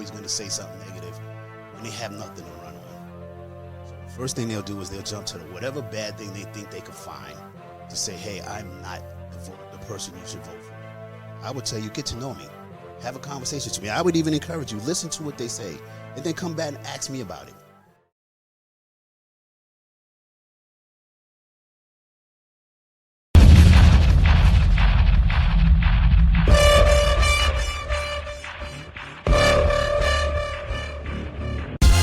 always going to say something negative when they have nothing to run on. So the first thing they'll do is they'll jump to whatever bad thing they think they can find to say, hey, I'm not the person you should vote for. I would tell you, get to know me. Have a conversation with me. I would even encourage you, listen to what they say, and then come back and ask me about it.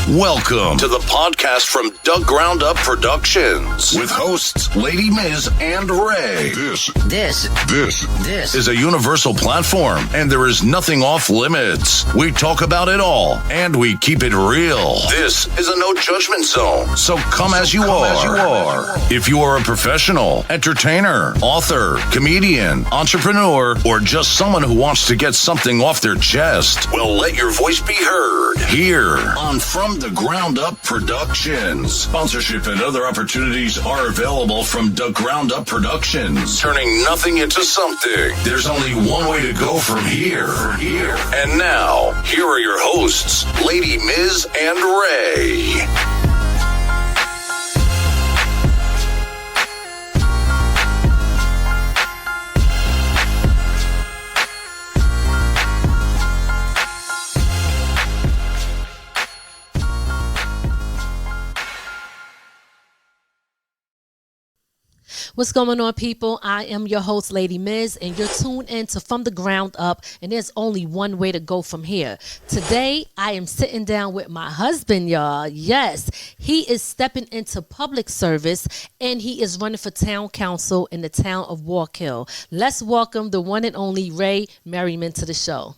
Welcome to the podcast from Doug Ground Up Productions with hosts Lady Miz and Ray. This is a universal platform, and there is nothing off limits. We talk about it all, and we keep it real. This is a no judgment zone, so come as you are. If you are a professional, entertainer, author, comedian, entrepreneur, or just someone who wants to get something off their chest, well, let your voice be heard here on From the Ground Up Productions. Sponsorship and other opportunities are available from the Ground Up Productions. Turning nothing into something. There's only one way to go from here. And now, here are your hosts, Lady Miz and Ray. What's going on, people? I am your host, Lady Miz, and you're tuned in to From the Ground Up, and there's only one way to go from here. Today, I am sitting down with my husband, y'all. Yes, he is stepping into public service, and he is running for town council in the town of Wallkill. Let's welcome the one and only Ray Merriman to the show.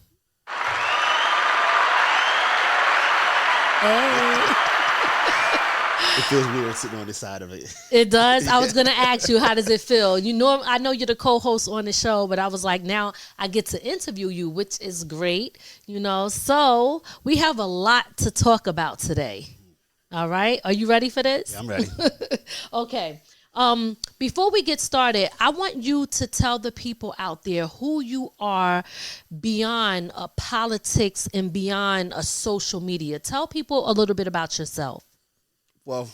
Hey. It feels weird sitting on the side of it. It does. I was going to ask you, how does it feel? You know, I know you're the co-host on the show, but I was like, now I get to interview you, which is great. You know, so we have a lot to talk about today. All right. Are you ready for this? Yeah, I'm ready. Okay. Before we get started, I want you to tell the people out there who you are beyond politics and beyond social media. Tell people a little bit about yourself. Well,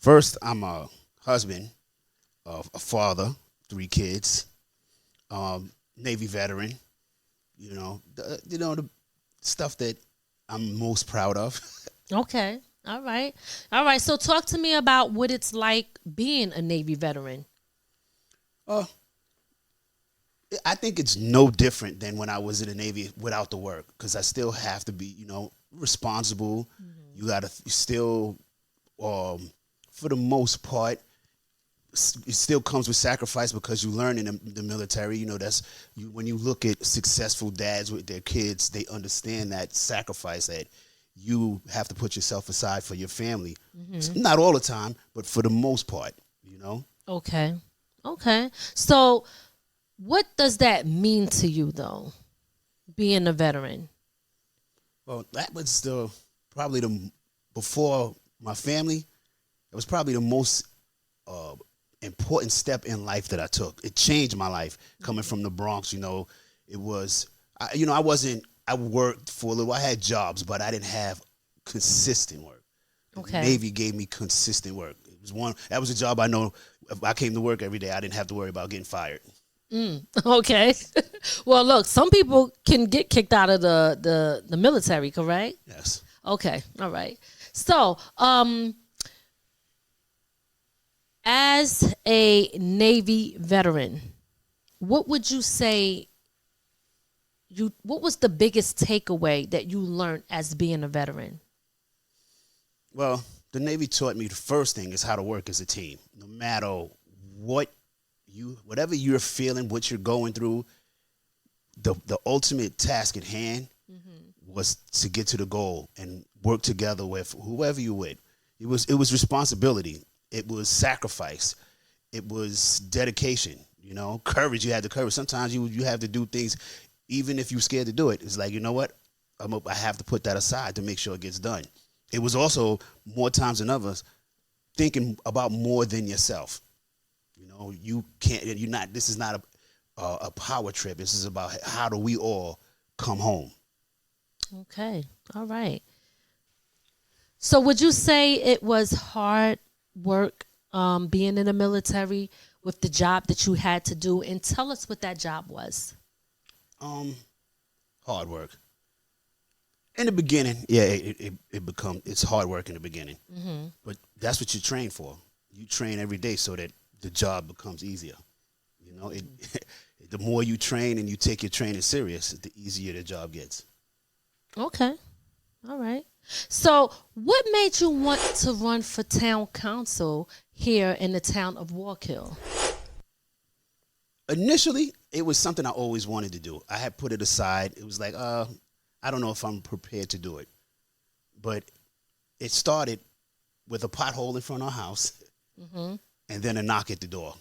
first, I'm a husband, a father, 3 kids, Navy veteran. You know the stuff that I'm most proud of. Okay, all right. So, talk to me about what it's like being a Navy veteran. I think it's no different than when I was in the Navy without the work, because I still have to be, responsible. Mm-hmm. You gotta still. For the most part, it still comes with sacrifice, because you learn in the military. When you look at successful dads with their kids, they understand that sacrifice, that you have to put yourself aside for your family. Mm-hmm. Not all the time, but for the most part, Okay. So what does that mean to you, though, being a veteran? Well, that was probably before my family, it was probably the most important step in life that I took. It changed my life coming from the Bronx. It was, I worked for a little, I had jobs, but I didn't have consistent work. Okay. The Navy gave me consistent work. That was a job I know if I came to work every day, I didn't have to worry about getting fired. Okay. Well, look, some people can get kicked out of the military, correct? Yes. Okay. All right. So, as a Navy veteran, what would you say what was the biggest takeaway that you learned as being a veteran? Well, the Navy taught me the first thing is how to work as a team. No matter whatever you're feeling, what you're going through, the ultimate task at hand was to get to the goal and work together with whoever you're with. It was responsibility. It was sacrifice. It was dedication. Courage. You had the courage. Sometimes you have to do things even if you're scared to do it. It's like, you know what? I have to put that aside to make sure it gets done. It was also more times than others thinking about more than yourself. You can't. You're not. This is not a power trip. This is about how do we all come home. Okay. All right. So would you say it was hard work being in the military with the job that you had to do? And tell us what that job was. Hard work. In the beginning, yeah, it's hard work in the beginning. But that's what you train for. You train every day so that the job becomes easier. You know, the more you train and you take your training serious, the easier the job gets. Okay. All right. So what made you want to run for town council here in the town of Wallkill? Initially, it was something I always wanted to do. I had put it aside. It was like, I don't know if I'm prepared to do it. But it started with a pothole in front of our house and then a knock at the door.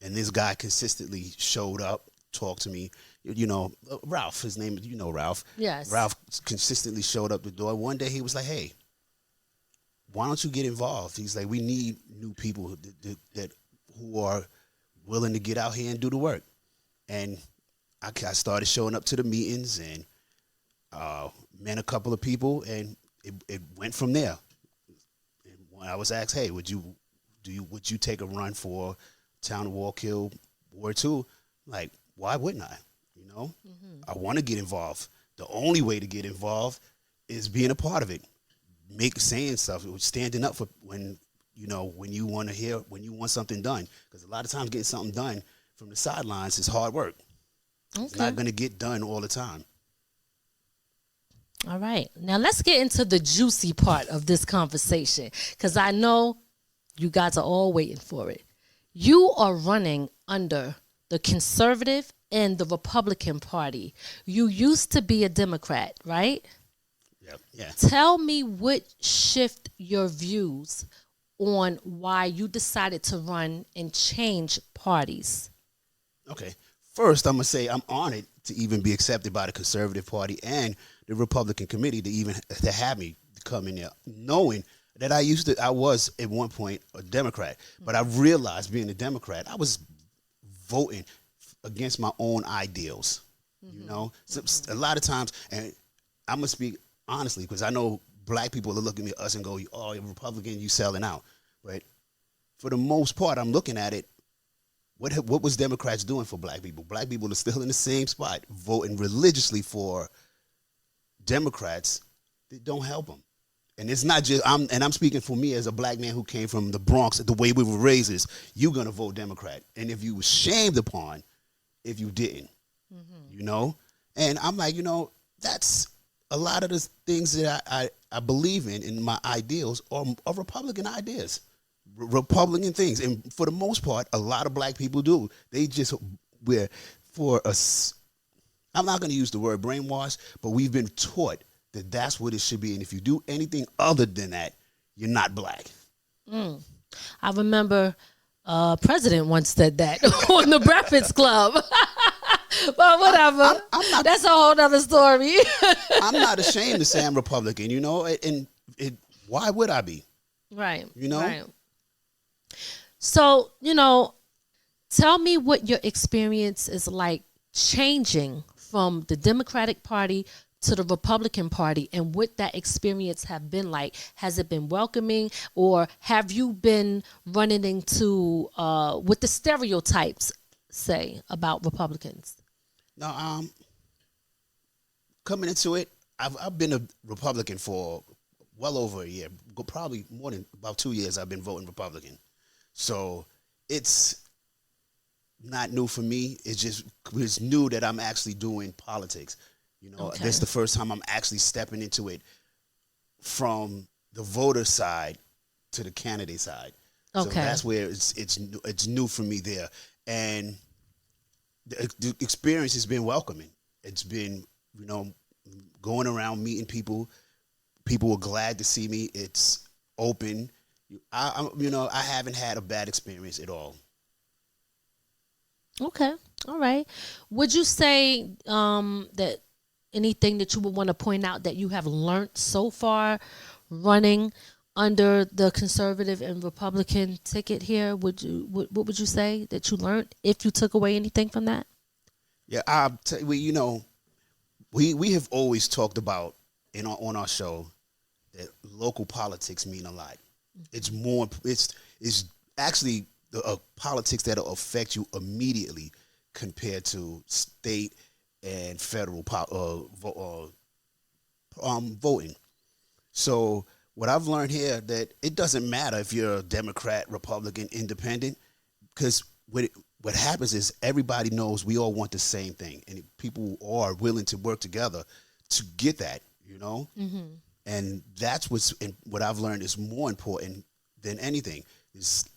And this guy consistently showed up, talked to me. You know, Ralph, his name is, Ralph. Yes. Ralph consistently showed up the door. One day he was like, hey, why don't you get involved? He's like, we need new people that who are willing to get out here and do the work. And I started showing up to the meetings and met a couple of people, and it went from there. And when I was asked, hey, would you take a run for Town of Wallkill Ward 2? Like, why wouldn't I? I want to get involved. The only way to get involved is being a part of it. Saying stuff, standing up for when you want something done. Because a lot of times getting something done from the sidelines is hard work. Okay. It's not going to get done all the time. All right. Now let's get into the juicy part of this conversation, because I know you guys are all waiting for it. You are running under the Conservative and the Republican Party. You used to be a Democrat, right? Yep. Yeah. Tell me what shift your views on why you decided to run and change parties. Okay. First, I'm going to say I'm honored to even be accepted by the Conservative Party and the Republican Committee to have me come in there, knowing that I was at one point a Democrat, but I realized being a Democrat, I was voting against my own ideals. So a lot of times, and I'm gonna speak honestly because I know black people are looking at us and go, "Oh, you're Republican, you selling out." But for the most part, I'm looking at it. What was Democrats doing for black people? Black people are still in the same spot, voting religiously for Democrats that don't help them. And it's not just I'm speaking for me as a black man who came from the Bronx. The way we were raised is you're gonna vote Democrat, and if you were shamed upon if you didn't, And I'm like, that's a lot of the things that I believe in my ideals are Republican ideas, Republican things, and for the most part, a lot of black people do. They just I'm not going to use the word brainwash, but we've been taught that that's what it should be. And if you do anything other than that, you're not black. I remember president once said that on the Breakfast Club. But whatever. I'm not, that's a whole other story. I'm not ashamed to say I'm Republican, and why would I be? Right. Right. So, tell me what your experience is like changing from the Democratic Party to the Republican Party, and what that experience have been like. Has it been welcoming, or have you been running into what the stereotypes say about Republicans? No, coming into it, I've been a Republican for well over a year, probably more than about 2 years. I've been voting Republican, so it's not new for me. It's new that I'm actually doing politics. Okay. This is the first time I'm actually stepping into it from the voter side to the candidate side. Okay. So that's where it's new for me there, and the experience has been welcoming. It's been, going around meeting people. People were glad to see me. It's open. I haven't had a bad experience at all. Okay. All right. Would you say that anything that you would want to point out that you have learned so far running under the Conservative and Republican ticket here? What would you say that you learned, if you took away anything from that? Yeah, I'll tell you, we have always talked about on our show that local politics mean a lot. It's more. It's actually the politics that'll affect you immediately compared to state and federal voting. So what I've learned here that it doesn't matter if you're a Democrat, Republican, Independent, because what happens is everybody knows we all want the same thing, and people are willing to work together to get that, And that's what I've learned is more important than anything is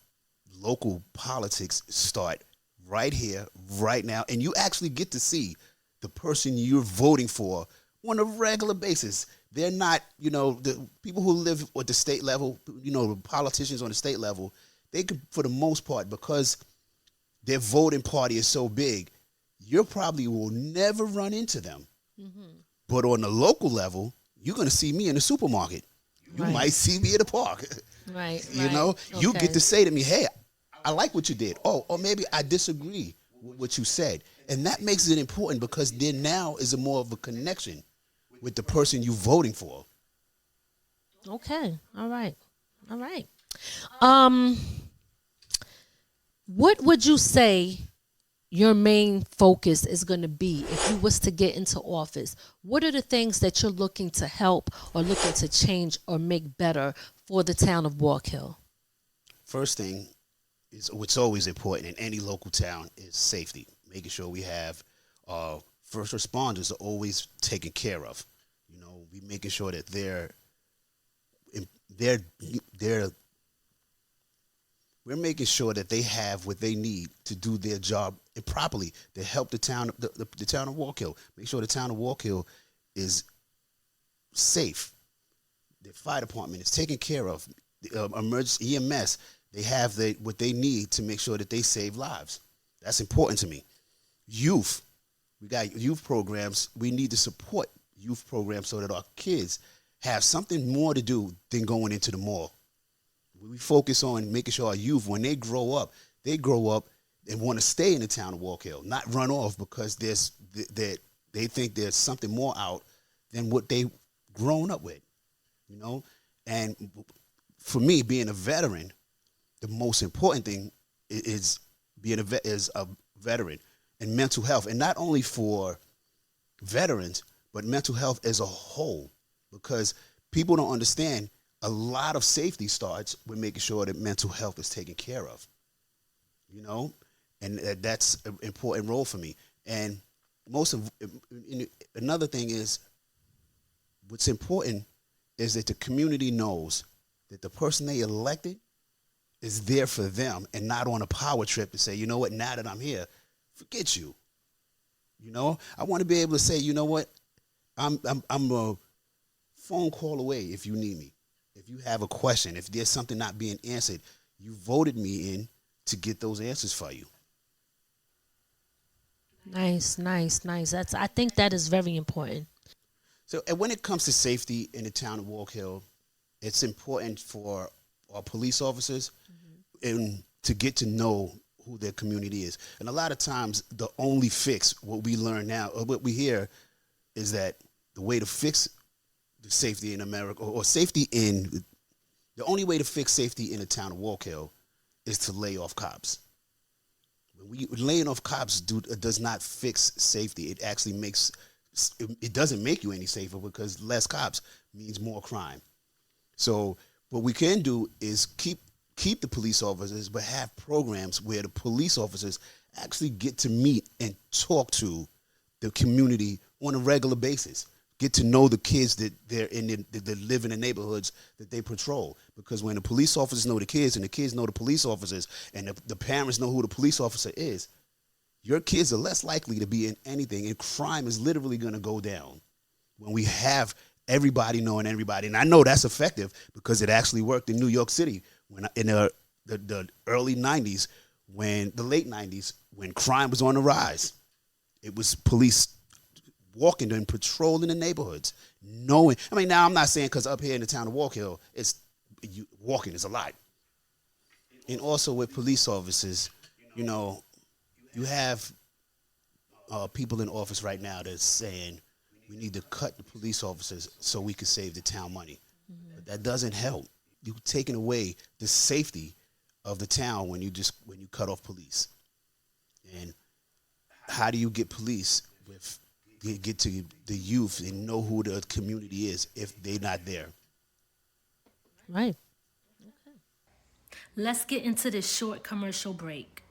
local politics start right here, right now, and you actually get to see the person you're voting for on a regular basis. They're not, the people who live at the state level, the politicians on the state level, they could, for the most part, because their voting party is so big, you probably will never run into them. But on the local level, you're going to see me in the supermarket. You might see me at the park. Right. You get to say to me, hey, I like what you did. Oh, or maybe I disagree with what you said. And that makes it important because there now is more of a connection with the person you're voting for. Okay. All right. What would you say your main focus is going to be if you was to get into office? What are the things that you're looking to help or looking to change or make better for the town of Wallkill? First thing is what's always important in any local town is safety. Making sure we have first responders are always taken care of. We making sure that we're making sure that they have what they need to do their job properly to help the town, the town of Wallkill. Make sure the town of Wallkill is safe. The fire department is taken care of. The emergency EMS, they have what they need to make sure that they save lives. That's important to me. Youth, we got youth programs. We need to support youth programs so that our kids have something more to do than going into the mall. We focus on making sure our youth, when they grow up and want to stay in the town of Wallkill, not run off because they think there's something more out than what they've grown up with, And for me, being a veteran, the most important thing is being a veteran and mental health, and not only for veterans, but mental health as a whole, because people don't understand a lot of safety starts with making sure that mental health is taken care of, and that's an important role for me. And another thing is what's important is that the community knows that the person they elected is there for them and not on a power trip to say, you know what, now that I'm here, forget you. I want to be able to say, you know what, I'm a phone call away if you need me. If you have a question, if there's something not being answered, you voted me in to get those answers for you. Nice. I think that is very important. So, and when it comes to safety in the town of Wallkill, it's important for our police officers and to get to know who their community is. And a lot of times, the only fix, what we learn now, or what we hear, is that the way to fix the safety in America, or the only way to fix safety in the town of Wallkill is to lay off cops. Laying off cops does not fix safety. It actually it doesn't make you any safer because less cops means more crime. So what we can do is keep the police officers, but have programs where the police officers actually get to meet and talk to the community on a regular basis. Get to know the kids that that live in the neighborhoods that they patrol. Because when the police officers know the kids and the kids know the police officers and the parents know who the police officer is, your kids are less likely to be in anything, and crime is literally going to go down when we have everybody knowing everybody. And I know that's effective because it actually worked in New York City in the early 90s, the late 90s, when crime was on the rise. It was police walking and patrolling the neighborhoods, knowing. I mean, now I'm not saying because up here in the town of Wallkill, walking is a lot. And also with police officers, you have people in office right now that's saying we need to cut the police officers so we can save the town money. But that doesn't help. You're taking away the safety of the town when you cut off police. And how do you get police get to the youth and know who the community is if they're not there? Right. Okay. Let's get into this short commercial break.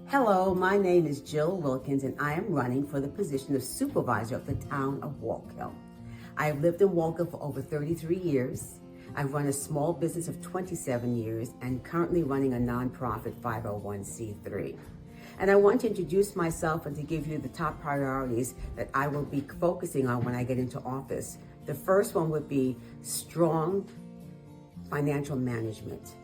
Hello, my name is Jill Wilkins, and I am running for the position of supervisor of the Town of Wallkill. I have lived in Wallkill for over 33 years. I've run a small business of 27 years and currently running a nonprofit 501c3. And I want to introduce myself and to give you the top priorities that I will be focusing on when I get into office. The first one would be strong financial management,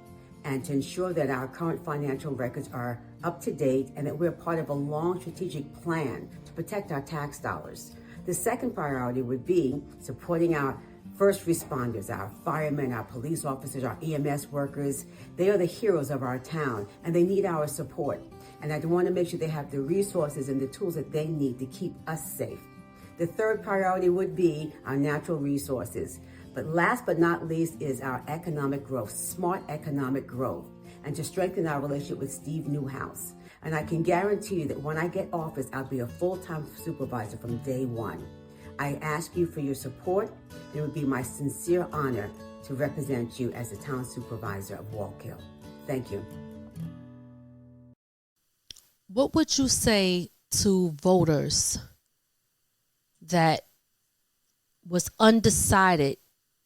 and to ensure that our current financial records are up to date and that we're part of a long strategic plan to protect our tax dollars. The second priority would be supporting our first responders, our firemen, our police officers, our EMS workers. They are the heroes of our town and they need our support. And I want to make sure they have the resources and the tools that they need to keep us safe. The third priority would be our natural resources. But last but not least is our economic growth, smart economic growth, and to strengthen our relationship with Steve Newhouse. And I can guarantee you that when I get office, I'll be a full-time supervisor from day one. I ask you for your support, and it would be my sincere honor to represent you as the town supervisor of Wallkill. Thank you. What would you say to voters that was undecided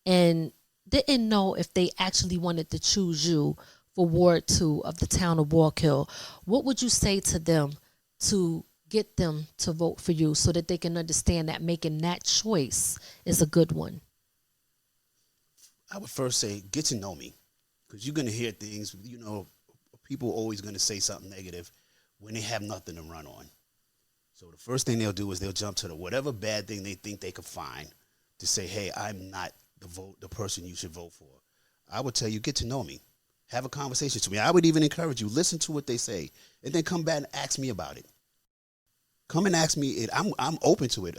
and didn't know if they actually wanted to choose you for Ward 2 of the Town of Wallkill? What would you say to them to get them to vote for you so that they can understand that making that choice is a good one? I would first say, get to know me, because you're going to hear things, people are always going to say something negative when they have nothing to run on. So the first thing they'll do is they'll jump to whatever bad thing they think they could find to say, hey, I'm not the person you should vote for. I would tell you, get to know me. Have a conversation with me. I would even encourage you, listen to what they say, and then come back and ask me about it. Come and ask me. I'm open to it.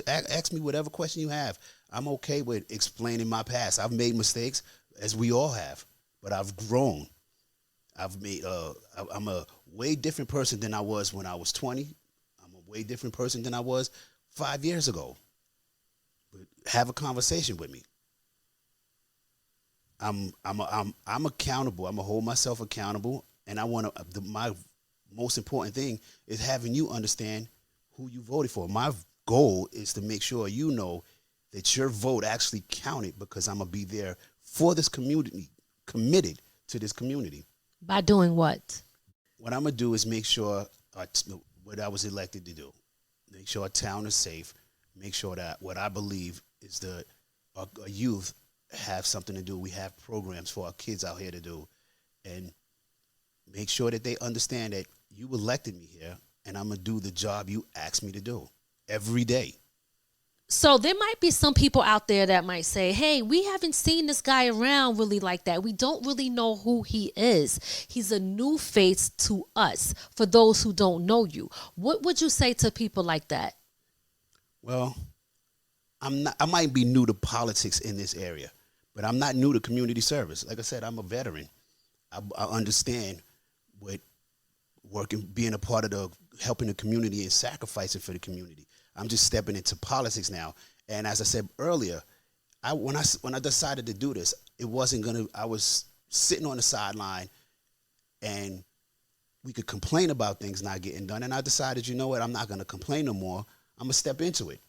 Ask me whatever question you have. I'm okay with explaining my past. I've made mistakes, as we all have, but I've grown. I'm a way different person than I was when I was 20. I'm a way different person than I was 5 years ago. But have a conversation with me. I'm accountable. I'm gonna hold myself accountable, and my most important thing is having you understand who you voted for. My goal is to make sure you know that your vote actually counted, because I'm gonna be there for this community, committed to this community. By doing what? What I'm gonna do is make sure what I was elected to do. Make sure our town is safe. Make sure that what I believe is that our youth have something to do. We have programs for our kids out here to do, and make sure that they understand that you elected me here, and I'm gonna do the job you asked me to do every day. So there might be some people out there that might say, hey, we haven't seen this guy around really like that. We don't really know who he is. He's a new face to us, for those who don't know you. What would you say to people like that? Well, I might be new to politics in this area, but I'm not new to community service. Like I said, I'm a veteran. I understand what being a part of helping the community and sacrificing for the community. I'm just stepping into politics now. And as I said earlier, when I decided to do this, I was sitting on the sideline, and we could complain about things not getting done. And I decided, you know what, I'm not going to complain no more. I'm going to step into it.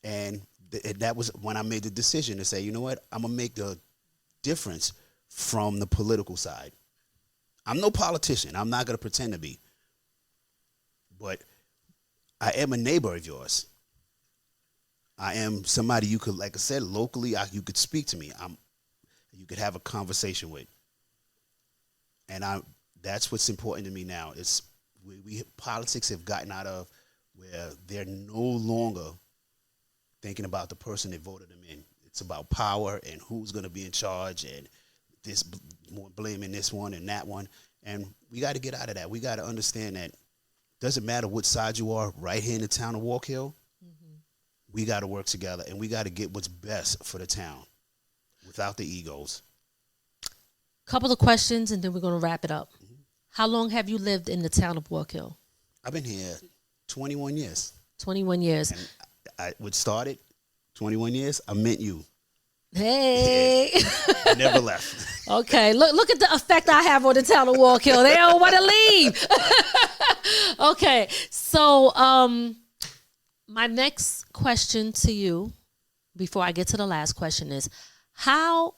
And that was when I made the decision to say, you know what, I'm going to make the difference from the political side. I'm no politician. I'm not going to pretend to be. But I am a neighbor of yours. I am somebody you could, like I said, locally, you could speak to me. You could have a conversation with. And that's what's important to me now. It's politics have gotten out of where they're no longer thinking about the person that voted them in. It's about power and who's going to be in charge, and this blaming this one and that one. And we got to get out of that. We got to understand that doesn't matter what side you are, right here in the town of Wallkill, we got to work together, and we got to get what's best for the town without the egos. Couple of questions, and then we're going to wrap it up. How long have you lived in the town of Wallkill? I've been here 21 years. 21 years. And I would started 21 years. I meant you. Hey. I never left. Okay. Look at the effect I have on the town of Wallkill. They don't want to leave. Okay. So, my next question to you, before I get to the last question, is how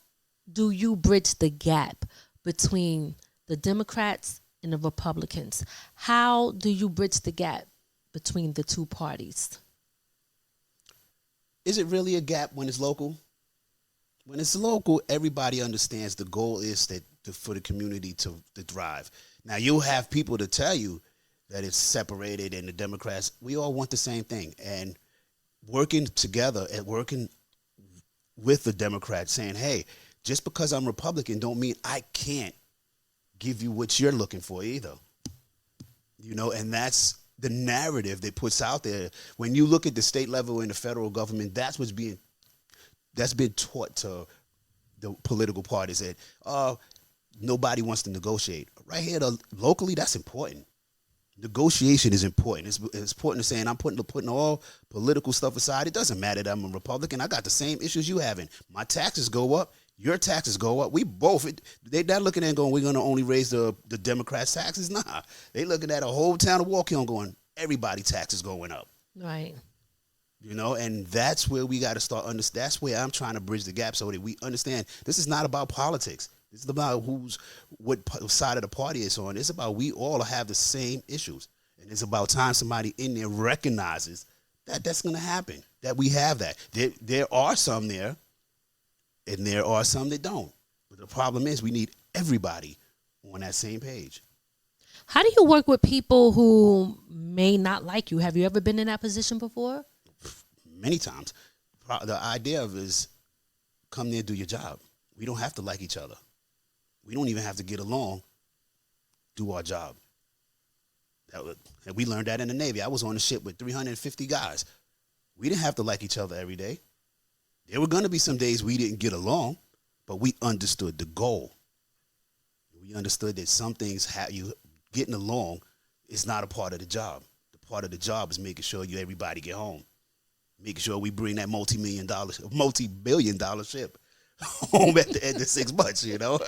do you bridge the gap between the Democrats and the Republicans? How do you bridge the gap between the two parties? Is it really a gap when it's local? When it's local, everybody understands the goal is for the community to thrive. Now, you'll have people to tell you that it's separated and the Democrats, we all want the same thing. And working together and working with the Democrats saying, hey, just because I'm Republican don't mean I can't give you what you're looking for either. You know, and that's the narrative that puts out there. When you look at the state level and the federal government, that's been taught to the political parties that nobody wants to negotiate. Right here, locally, that's important. Negotiation is important. It's important to saying I'm putting all political stuff aside. It doesn't matter that I'm a Republican. I got the same issues you having. My taxes go up. Your taxes go up. We both, they're not looking at going, we're going to only raise the Democrats' taxes. Nah, they looking at a whole town of Wallkill going, everybody taxes going up. Right. You know, and that's where we got to start. That's where I'm trying to bridge the gap so that we understand this is not about politics. This is about what side of the party it's on. It's about we all have the same issues. And it's about time somebody in there recognizes that that's going to happen, that we have that. There are some there, and there are some that don't. But the problem is we need everybody on that same page. How do you work with people who may not like you? Have you ever been in that position before? Many times. The idea of is come there, do your job. We don't have to like each other. We don't even have to get along. Do our job. And we learned that in the Navy. I was on the ship with 350 guys. We didn't have to like each other every day. There were going to be some days we didn't get along, but we understood the goal. We understood that some things you getting along is not a part of the job. The part of the job is making sure everybody get home, making sure we bring that multi-billion dollar ship home at the end of 6 months. You know.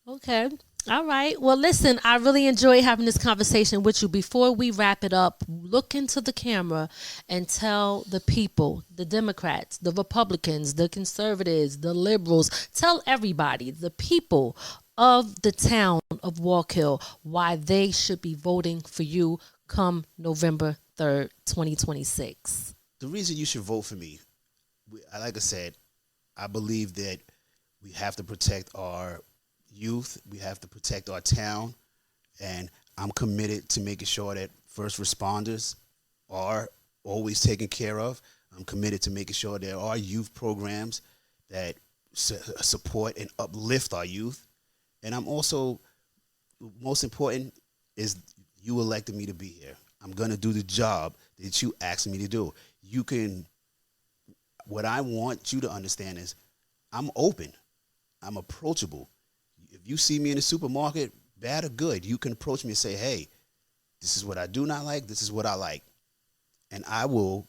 Okay. All right. Well, listen, I really enjoyed having this conversation with you. Before we wrap it up, look into the camera and tell the people, the Democrats, the Republicans, the conservatives, the liberals, tell everybody, the people of the town of Wallkill, why they should be voting for you come November 3rd, 2026. The reason you should vote for me, like I said, I believe that we have to protect our youth. We have to protect our town. And I'm committed to making sure that first responders are always taken care of. I'm committed to making sure there are youth programs that support and uplift our youth. And I'm also, most important is you elected me to be here. I'm going to do the job that you asked me to do. What I want you to understand is I'm open. I'm approachable. If you see me in the supermarket, bad or good, you can approach me and say, hey, this is what I do not like. This is what I like. And I will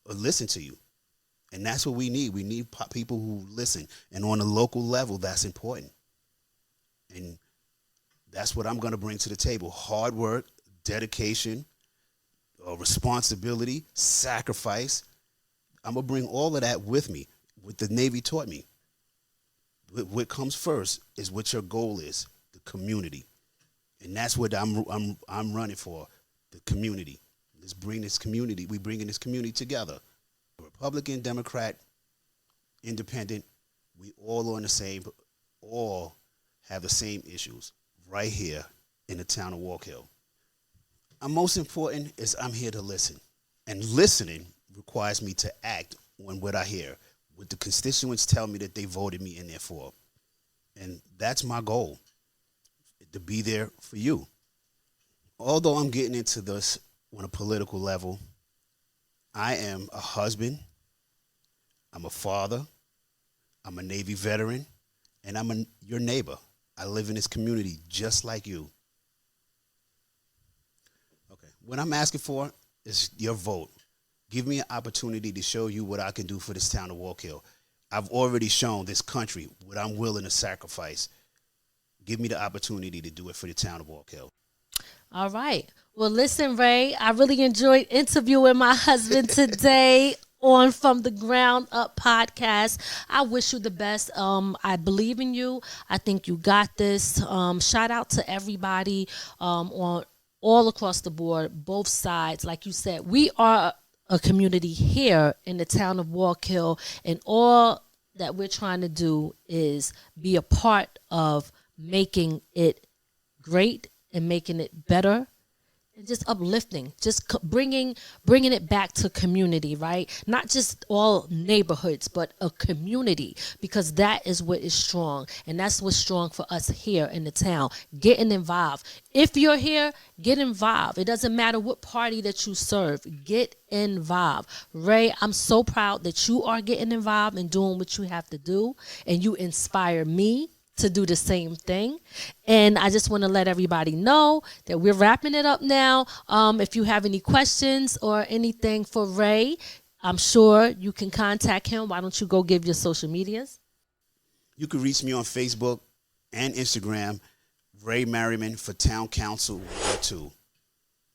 listen to you. And that's what we need. We need people who listen. And on a local level, that's important. And that's what I'm going to bring to the table. Hard work, dedication, responsibility, sacrifice. I'm going to bring all of that with me, what the Navy taught me. What comes first is what your goal is, the community. And that's what I'm running for, the community. Let's bring this community. We bringing this community together. Republican, Democrat, Independent, we all all have the same issues right here in the town of Wallkill. Most important is I'm here to listen. And listening requires me to act on what I hear, what the constituents tell me that they voted me in there for. And that's my goal, to be there for you. although I'm getting into this on a political level, I am a husband, I'm a father, I'm a Navy veteran, and I'm your neighbor. I live in this community just like you. Okay, what I'm asking for is your vote. Give me an opportunity to show you what I can do for this town of Wallkill. I've already shown this country what I'm willing to sacrifice. Give me the opportunity to do it for the town of Wallkill. All right. Well, listen, Ray, I really enjoyed interviewing my husband today on From the Ground Up podcast. I wish you the best. I believe in you. I think you got this. Shout out to everybody on all across the board, both sides. Like you said, we are a community here in the town of Wallkill, and all that we're trying to do is be a part of making it great and making it better and just uplifting, just bringing it back to community, right? Not just all neighborhoods, but a community, because that is what is strong, and that's what's strong for us here in the town, getting involved. If you're here, get involved. It doesn't matter what party that you serve, get involved. Ray, I'm so proud that you are getting involved and doing what you have to do, and you inspire me to do the same thing. And I just want to let everybody know that we're wrapping it up now. If you have any questions or anything for Ray, I'm sure you can contact him. Why don't you go give your social medias? You can reach me on Facebook and Instagram, Ray Merriman for Town Council Ward 2.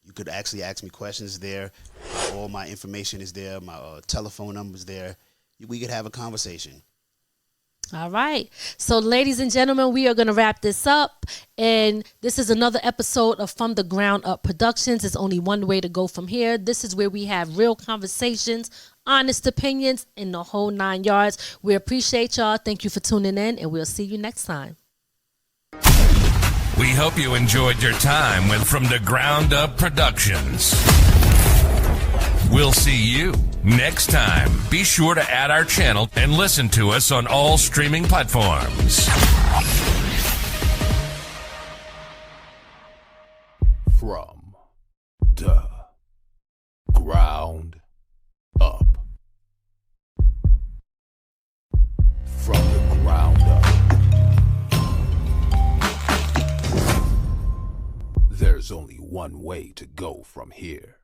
You could actually ask me questions there. All my information is there. My telephone number is there. We could have a conversation. All right. So, ladies and gentlemen, we are going to wrap this up. And this is another episode of From the Ground Up Productions. There's only one way to go from here. This is where we have real conversations, honest opinions, in the whole 9 yards. We appreciate y'all. Thank you for tuning in, and we'll see you next time. We hope you enjoyed your time with From the Ground Up Productions. We'll see you next time. Be sure to add our channel and listen to us on all streaming platforms. From the ground up. From the ground up. There's only one way to go from here.